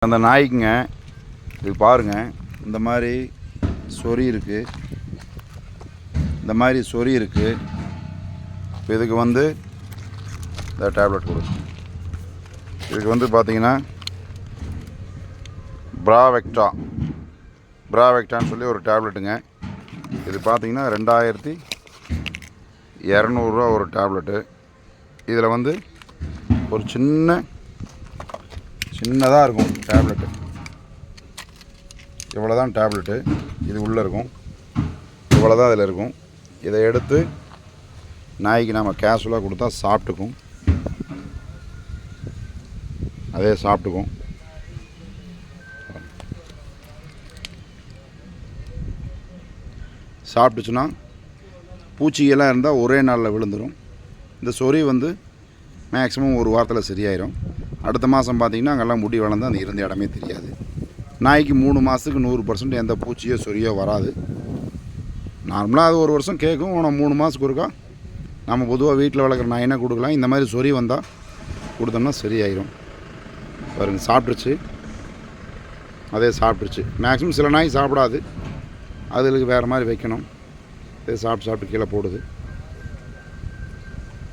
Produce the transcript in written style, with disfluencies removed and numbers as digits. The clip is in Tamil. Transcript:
அந்த நாய்க்குங்க இது பாருங்கள், இந்த மாதிரி சொறி இருக்குது, இந்த மாதிரி சொறி இருக்குது. இப்போ இதுக்கு வந்து இந்த டேப்லெட் கொடுக்கும். இதுக்கு வந்து பார்த்திங்கன்னா ப்ராவெக்டான்னு சொல்லி ஒரு டேப்லெட்டுங்க. இது பார்த்திங்கன்னா 2200 ஒரு டேப்லெட்டு. இதில் வந்து ஒரு சின்னதாக இருக்கும் டேப்லெட்டு. இவ்வளோ தான் டேப்லெட்டு, இது உள்ளே இருக்கும், இவ்வளோ தான் இதில் இருக்கும். இதை எடுத்து நாய்க்கு நம்ம கேஷுவலாக கொடுத்தா சாப்பிட்டுக்கும், அதே சாப்பிட்டுக்கும். சாப்பிட்டுச்சுன்னா பூச்சிகள்லாம் இருந்தால் ஒரே நாளில் விழுந்துடும். இந்த சொறி வந்து மேக்ஸிமம் ஒரு வாரத்தில் சரியாயிடும். அடுத்த மாதம் பார்த்திங்கன்னா அங்கெல்லாம் முடி வளர்ந்து அந்த இருந்த இடமே தெரியாது. நாய்க்கு 3 மாதத்துக்கு 100% எந்த பூச்சியோ சொறியோ வராது. நார்மலாக அது ஒரு வருஷம் கேட்கும். ஆனால் 3 மாதத்துக்கு ஒருக்கா நம்ம பொதுவாக வீட்டில் வளர்க்குற நாயினா கொடுக்கலாம். இந்த மாதிரி சொறி வந்தால் கொடுத்தோம்னா சரியாயிடும். பாருங்கள், சாப்பிட்ருச்சு, அதே சாப்பிட்ருச்சு. மேக்ஸிமம் சில நாய் சாப்பிடாது, அதுக்கு வேறு மாதிரி வைக்கணும். அதே சாப்பிட்டு கீழே போடுது.